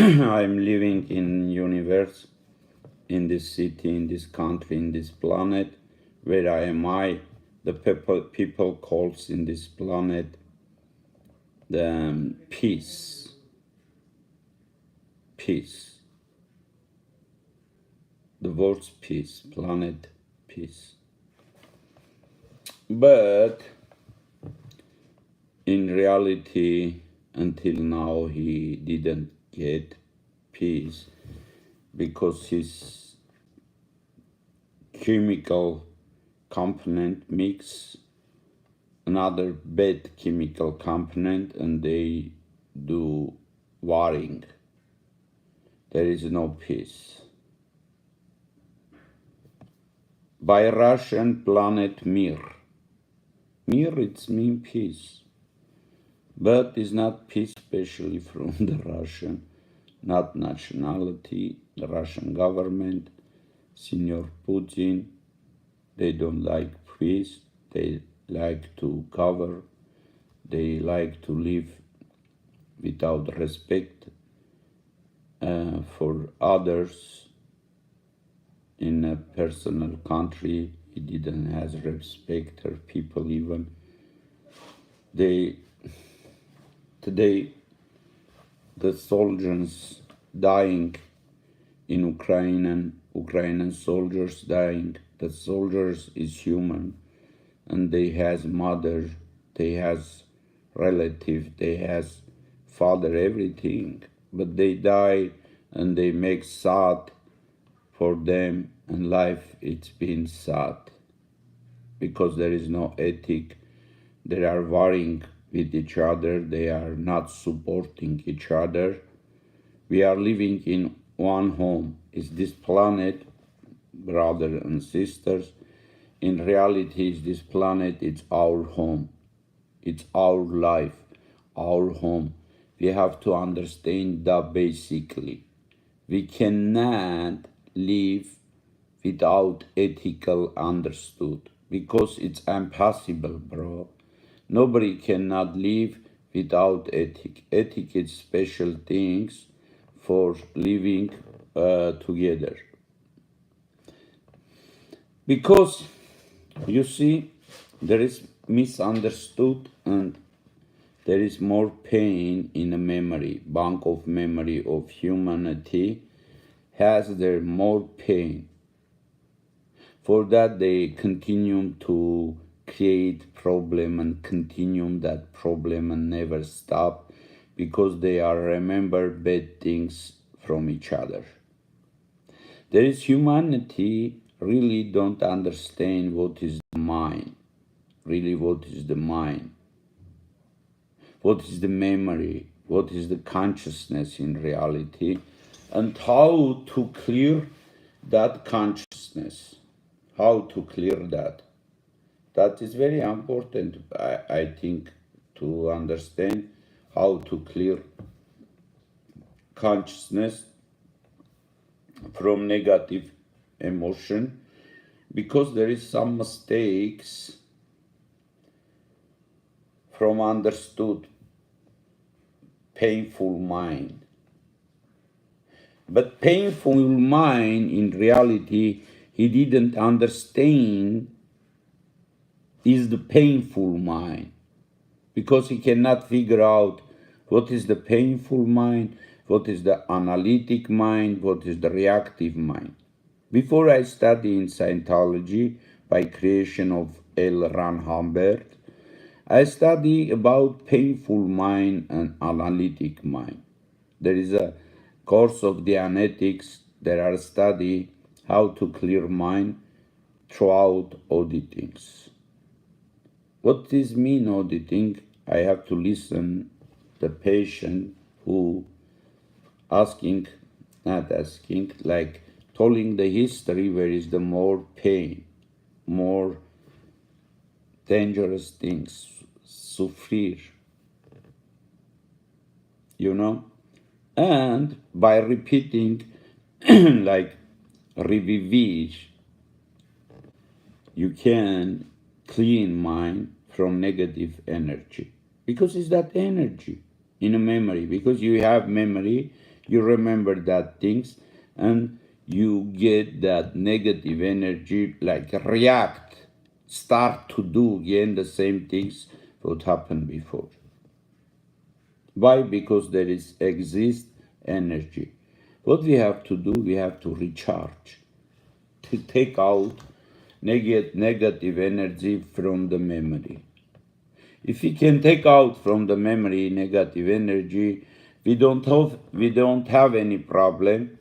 I'm living in universe, in this city, in this country, in this planet. Where I am I? The people calls in this planet the peace, peace. The word's peace, planet peace. But in reality, until now, he didn't get peace because his chemical component mix another bad chemical component and they do warring. There is no peace. By Russian planet Mir. Mir, it's mean peace. But it's not peace, especially from the Russian, not nationality, the Russian government, Senor Putin. They don't like peace. They like to cover. They like to live without respect for others. In a personal country, he didn't have respect for people even. Today, the soldiers dying in Ukrainian soldiers dying. The soldiers is human, and they has mother, they has relative, they has father, everything. But they die, and they make sad for them, and life it's been sad because there is no ethic. They are warring with each other. They are not supporting each other. We are living in one home. It's this planet, brothers and sisters. In reality, it's this planet. It's our home. It's our life, our home. We have to understand that basically. We cannot live without ethical understood because it's impossible, bro. Nobody cannot live without ethic. Ethic is special things for living together. Because, you see, there is misunderstood and there is more pain in a memory, bank of memory of humanity has there more pain. For that they continue to create problem and continue that problem and never stop because they are remember bad things from each other. There is humanity really don't understand what is the mind, really what is the mind, what is the memory, what is the consciousness in reality, and how to clear that consciousness, how to clear that. That is very important, I think, to understand how to clear consciousness from negative emotion, because there is some mistakes from understood painful mind. But painful mind, in reality, he didn't understand is the painful mind, because he cannot figure out what is the painful mind, what is the analytic mind, what is the reactive mind. Before I study in Scientology, by creation of L. Ron Hubbard, I study about painful mind and analytic mind. There is a course of Dianetics. There are study how to clear mind throughout auditings. What does mean auditing? I have to listen the patient who asking, not asking, like telling the history where is the more pain, more dangerous things, suffer, and by repeating like revivir, you can clean mind from negative energy, because it's that energy in a memory, because you have memory, you remember that things, and you get that negative energy, like react, start to do again the same things what happened before. Why? Because there is exist energy. What we have to do, we have to recharge, to take out negative energy from the memory. If we can take out from the memory negative energy, we don't have any problem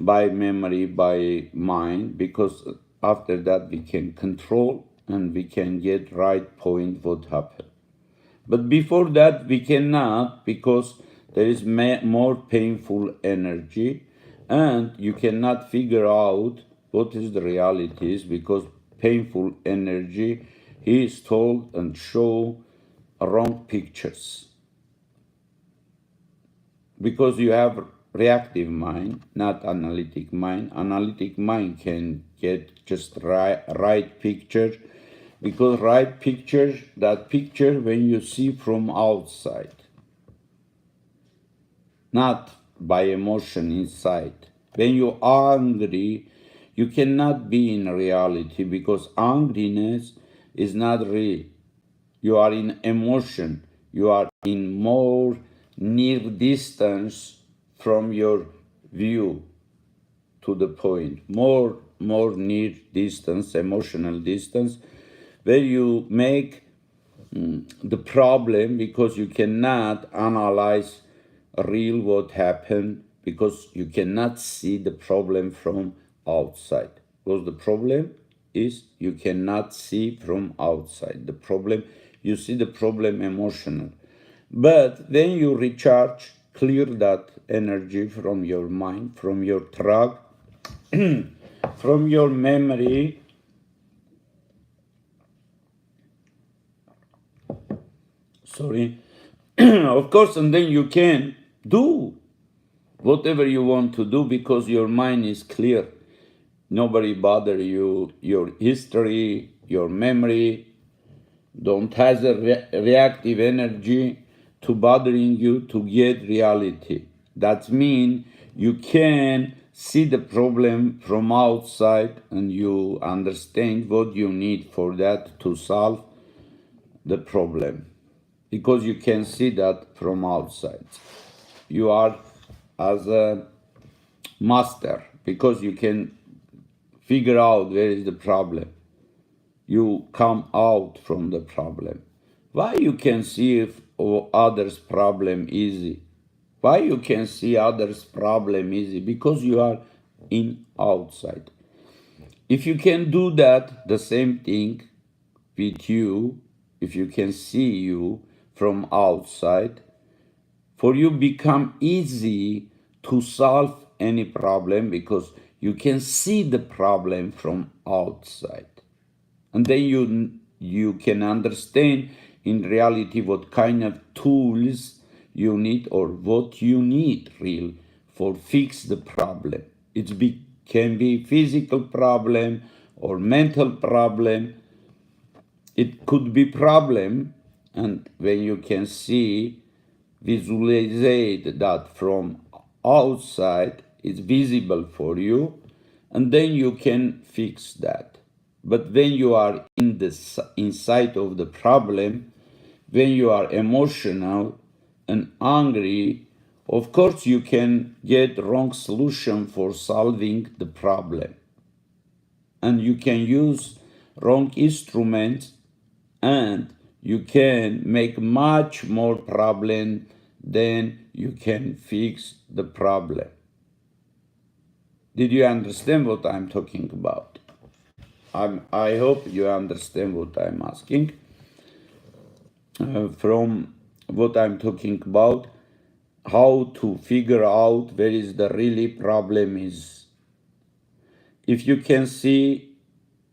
by memory, by mind, because after that we can control and we can get right point what happened. But before that we cannot, because there is more painful energy, and you cannot figure out what is the reality is, because painful energy is told and show wrong pictures, because you have reactive mind, not analytic mind. Analytic mind can get just right picture, because right picture, that picture when you see from outside, not by emotion inside. When you are angry, you cannot be in reality, because angriness is not real. You are in emotion. You are in more near distance from your view to the point. More near distance, emotional distance, where you make the problem, because you cannot analyze real what happened, because you cannot see the problem from outside. Because the problem is you cannot see from outside the problem, you see the problem emotional. But when you recharge, clear that energy from your mind, from your track, from your memory, sorry, of course, and then you can do whatever you want to do, because your mind is clear. Nobody bother you. Your history, your memory don't has a reactive energy to bothering you to get reality. That means you can see the problem from outside, and you understand what you need for that to solve the problem, because you can see that from outside. You are as a master, because you can figure out where is the problem. You come out from the problem. Why you can see if others' problem easy? Why you can see others' problem easy? Because you are in outside. If you can do that, the same thing with you, if you can see you from outside, for you become easy to solve any problem, because you can see the problem from outside. And then you can understand in reality what kind of tools you need, or what you need real for fix the problem. Can be physical problem or mental problem. It could be problem, and when you can see, visualize that from outside, it's visible for you, and then you can fix that. But when you are inside of the problem, when you are emotional and angry, of course you can get wrong solution for solving the problem, and you can use wrong instruments, and you can make much more problem than you can fix the problem. Did you understand what I'm talking about? I hope you understand what I'm asking. From what I'm talking about, how to figure out where is the really problem is. If you can see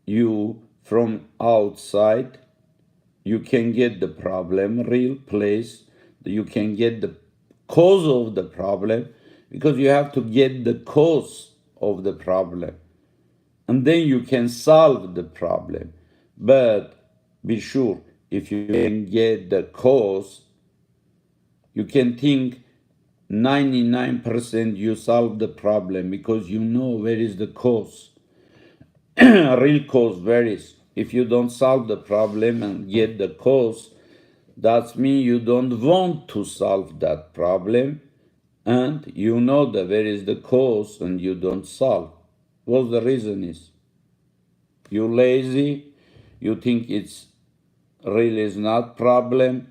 you from outside, you can get the problem real place, you can get the cause of the problem, because you have to get the cause of the problem, and then you can solve the problem. But be sure, if you can get the cause, you can think 99% you solve the problem because you know where is the cause. Real cause varies. If you don't solve the problem and get the cause, that means you don't want to solve that problem, and you know that where is the cause and you don't solve. What the reason is? You lazy, you think it's really is not problem,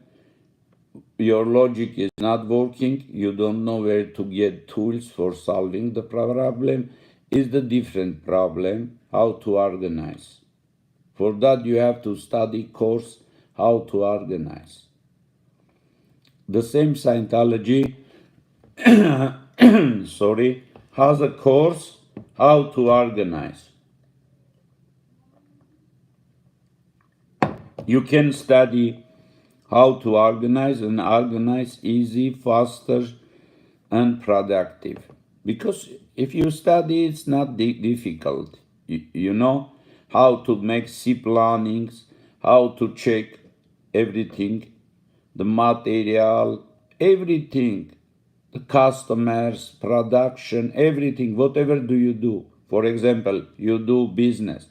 your logic is not working, you don't know where to get tools for solving the problem, is the different problem, how to organize. For that you have to study course how to organize. The same Scientology, sorry, has a course how to organize. You can study how to organize and organize easy, faster, and productive. Because if you study, it's not difficult. You know how to make C plannings, how to check everything, the material, everything, the customers, production, everything, whatever do you do. For example, you do business.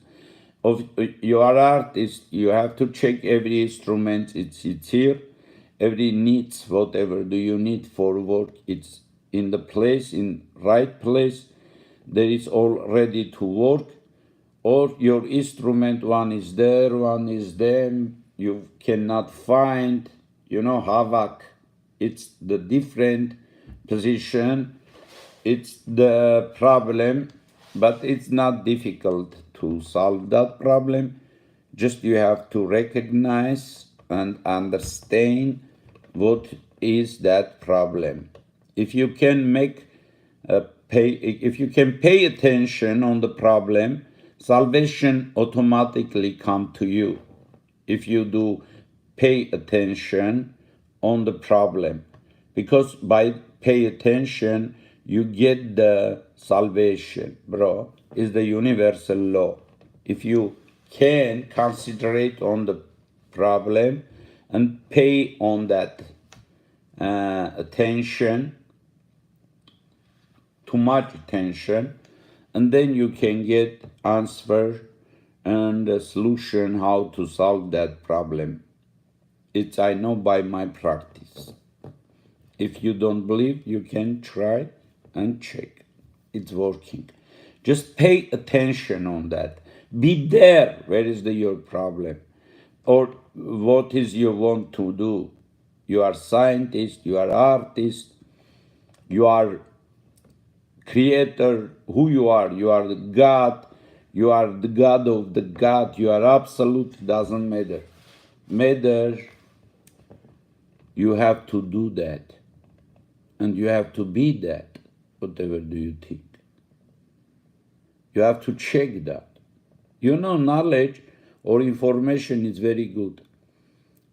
Of you are artist, you have to check every instrument, it's here, every needs, whatever do you need for work, it's in the place, in right place, there is all ready to work, or your instrument, one is there, one is them, you cannot find, havoc, it's the different position, it's the problem, but it's not difficult to solve that problem. Just you have to recognize and understand what is that problem. If you can if you can pay attention on the problem, salvation automatically come to you. If you do pay attention on the problem, because by pay attention you get the salvation, bro. Is the universal law. If you can concentrate on the problem and pay on that attention, too much attention, and then you can get answer and a solution how to solve that problem. It's I know by my practice. If you don't believe, you can try and check. It's working. Just pay attention on that. Be there. Where is your problem? Or what is you want to do? You are scientist, you are artist, you are creator, who you are the God, you are the God of the God, you are absolute, doesn't matter. Matter, you have to do that. And you have to be that, whatever do you think. You have to check that. Knowledge or information is very good.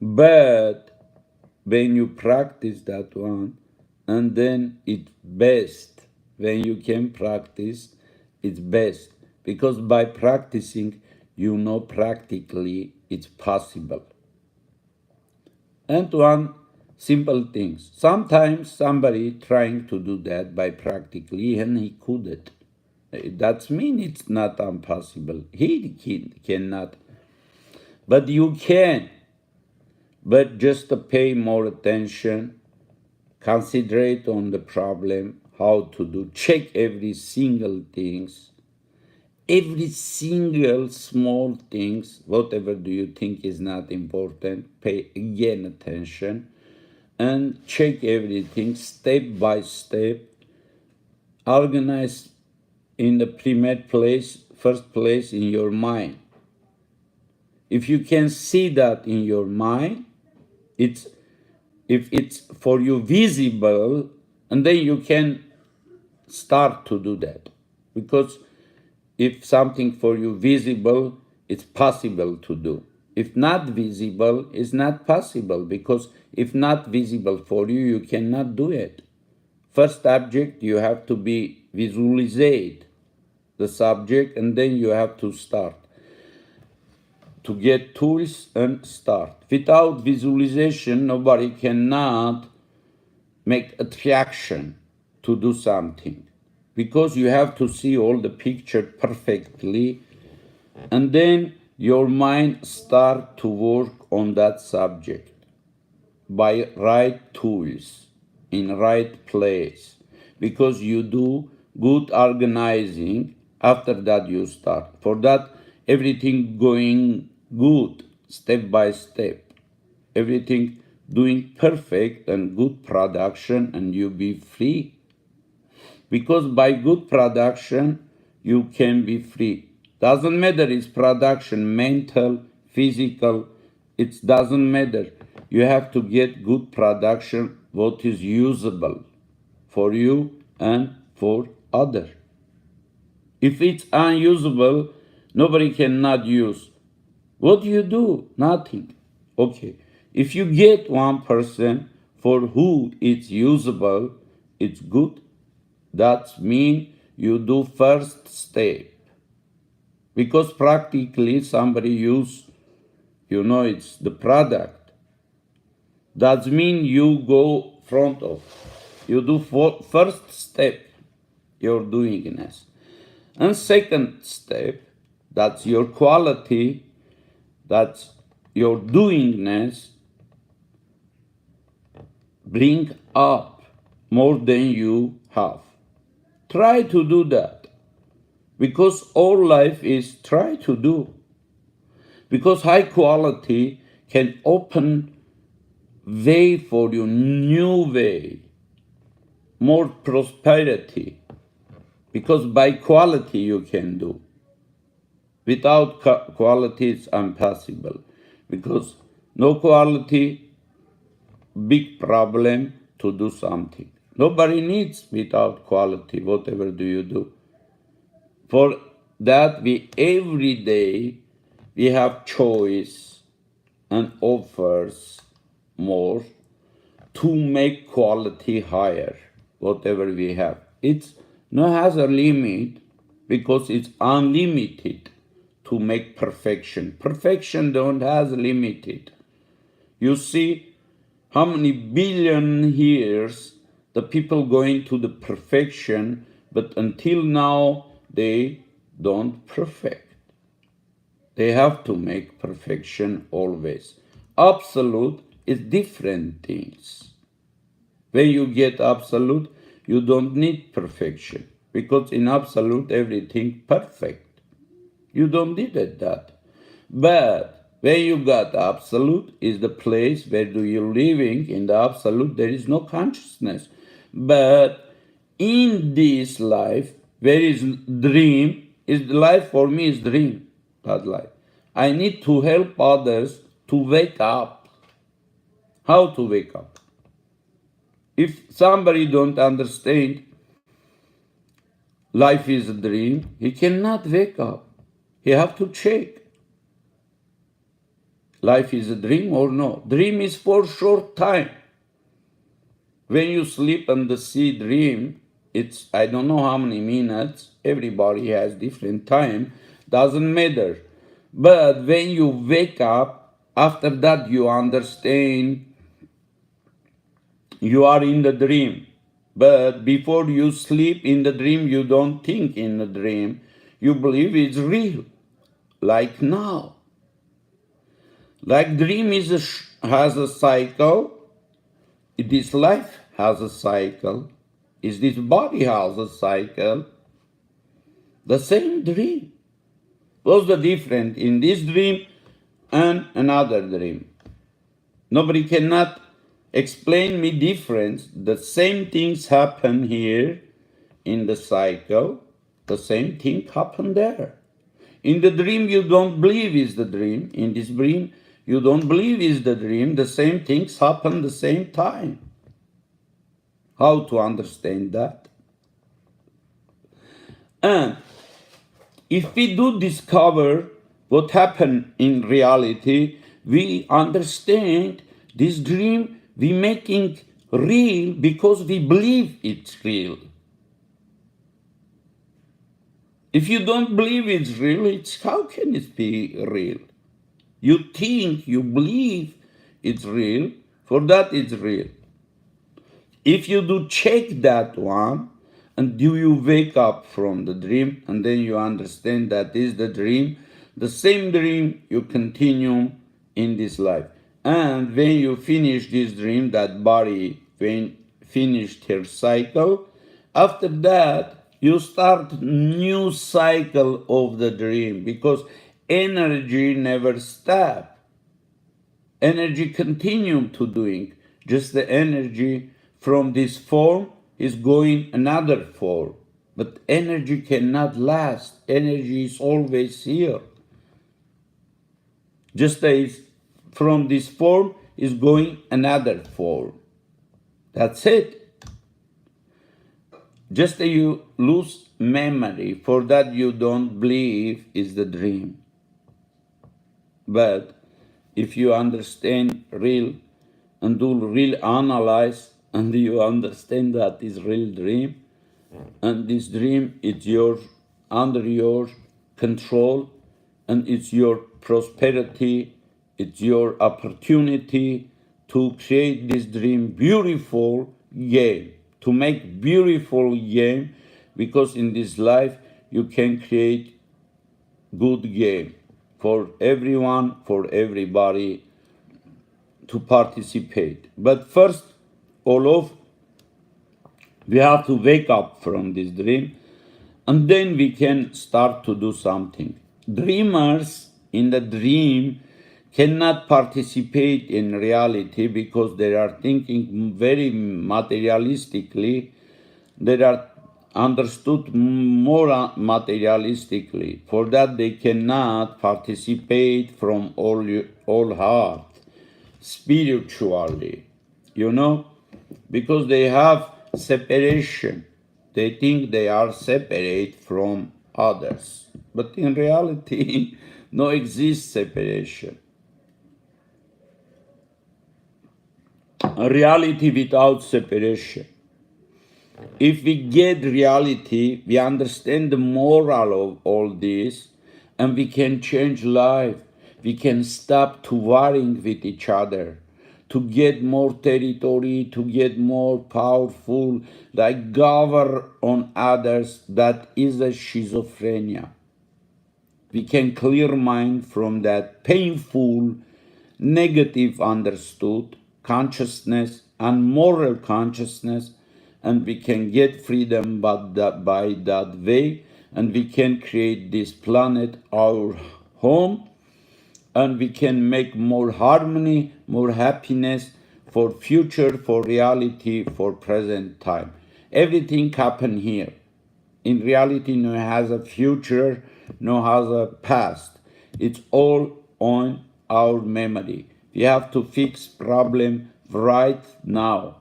But when you practice that one, and then it's best. When you can practice, it's best. Because by practicing, practically it's possible. And one simple things. Sometimes somebody trying to do that by practically and he couldn't. That means it's not impossible. He cannot. But you can. But just to pay more attention, concentrate on the problem, how to do, check every single things, every single small things, whatever do you think is not important, pay again attention and check everything step by step, organize in the first place in your mind. If you can see that in your mind, if it's for you visible, and then you can start to do that. Because if something for you visible, it's possible to do. If not visible, it's not possible, because if not visible for you, you cannot do it. First object, you have to be visualized, the subject, and then you have to start. To get tools and start. Without visualization, nobody cannot make attraction to do something, because you have to see all the picture perfectly, and then your mind start to work on that subject by right tools in right place, because you do good organizing. After that you start, for that everything going good step by step, everything doing perfect and good production, and you be free, because by good production you can be free. Doesn't matter it's production mental, physical, it doesn't matter. You have to get good production what is usable for you and for other. If it's unusable, nobody cannot use. What do you do? Nothing. Okay. If you get one person for who it's usable, it's good. That means you do first step. Because practically somebody use, it's the product. That means you go front of. You do first step, your doingness. And second step, that's your quality, that's your doingness, bring up more than you have. Try to do that, because all life is try to do. Because high quality can open way for you, new way, more prosperity. Because by quality you can do. Without quality it's impossible. Because no quality, big problem to do something. Nobody needs without quality, whatever do you do. For that we every day we have choice and offers more to make quality higher, whatever we have. It's no has a limit, because it's unlimited to make perfection. Perfection don't has limited. You see how many billion years the people going to the perfection, but until now they don't perfect. They have to make perfection always. Absolute is different things. When you get absolute, you don't need perfection, because in absolute everything perfect. You don't need that. But when you got absolute is the place where do you living in the absolute, there is no consciousness. But in this life, where is dream, is life for me is dream, that life. I need to help others to wake up. How to wake up? If somebody don't understand life is a dream, he cannot wake up. He have to check. Life is a dream or no? Dream is for short time. When you sleep and see dream, it's I don't know how many minutes. Everybody has different time. Doesn't matter. But when you wake up, after that you understand you are in the dream. But before you sleep in the dream, you don't think in the dream. You believe it's real. Like now. Like dream has a cycle. This life has a cycle. Is this body has a cycle? The same dream. What's the difference in this dream and another dream? Nobody cannot explain me difference. The same things happen here in the cycle. The same thing happen there. In the dream, you don't believe is the dream. In this dream, you don't believe is the dream. The same things happen the same time. How to understand that? And if we do discover what happened in reality, we understand this dream we making real because we believe it's real. If you don't believe it's real, how can it be real? You think, you believe it's real, for that it's real. If you do check that one, and do you wake up from the dream, and then you understand that is the dream, the same dream you continue in this life. And when you finish this dream, that body when finished her cycle, after that you start new cycle of the dream, because energy never stop. Energy continue to doing. Just the energy from this form is going another form. But energy cannot last. Energy is always here. Just as from this form is going another form. That's it. Just as you lose memory, for that you don't believe is the dream. But if you understand real and do real analyze, and you understand that is real dream, and this dream is yours, under your control, and it's your prosperity, it's your opportunity to create this dream beautiful game, to make beautiful game, because in this life you can create good game for everyone, for everybody to participate. But first, Olof, we have to wake up from this dream, and then we can start to do something. Dreamers in the dream cannot participate in reality because they are thinking very materialistically. They are understood more materialistically. For that, they cannot participate from all heart, spiritually, because they have separation. They think they are separate from others. But in reality, no exists separation. A reality without separation. If we get reality, we understand the moral of all this, and we can change life. We can stop to warring with each other, to get more territory, to get more powerful, like govern on others. That is a schizophrenia. We can clear mind from that painful, negative understood consciousness and moral consciousness, and we can get freedom by that way, and we can create this planet our home, and we can make more harmony, more happiness for future, for reality, for present time. Everything happen here. In reality, no has a future, no has a past. It's all on our memory. We have to fix problem right now,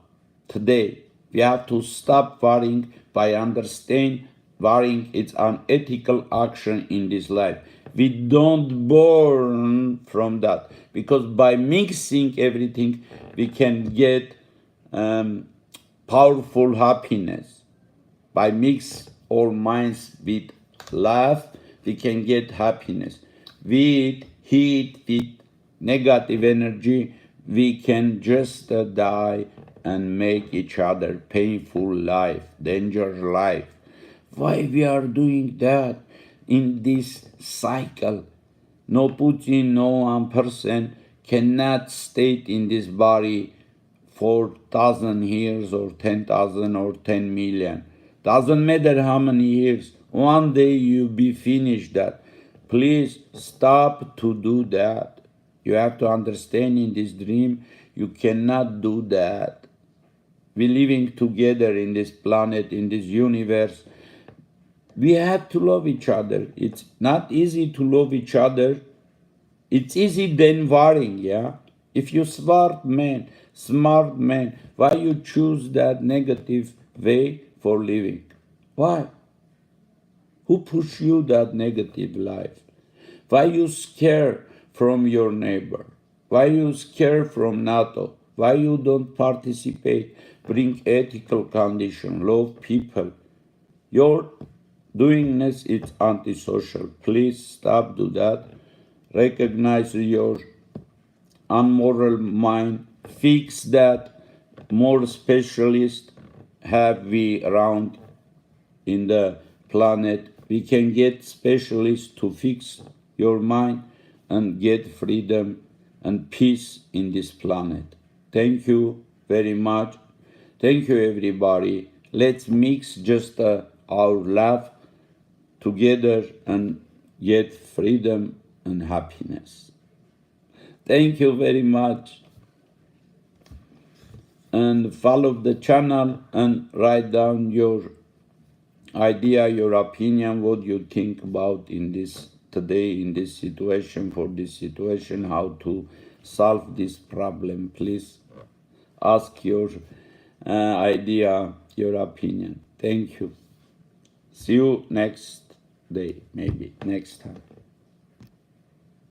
today. We have to stop worrying by understand worrying it's an ethical action in this life. We don't born from that, because by mixing everything, we can get powerful happiness. By mix our minds with love, we can get happiness. With heat, with negative energy, we can just die and make each other painful life, dangerous life. Why we are doing that in this cycle? No Putin, no one person cannot stay in this body for 1,000 years or 10,000 or 10 million. Doesn't matter how many years. One day you be finished that. Please stop to do that. You have to understand in this dream, you cannot do that. We're living together in this planet, in this universe. We have to love each other. It's not easy to love each other. It's easy than worrying, yeah? If you smart man, why you choose that negative way for living? Why? Who push you that negative life? Why you scare from your neighbor? Why you scare from NATO? Why you don't participate, bring ethical condition, love people? Your doingness is antisocial. Please stop do that. Recognize your unmoral mind. Fix that. more specialists have we around in the planet. We can get specialists to fix your mind and get freedom and peace in this planet. Thank you very much. Thank you, everybody. Let's mix just our love together and get freedom and happiness. Thank you very much. And follow the channel and write down your idea, your opinion, what you think about in this today, in this situation, for this situation, how to solve this problem. Please ask your idea, your opinion. Thank you. See you next day, maybe next time.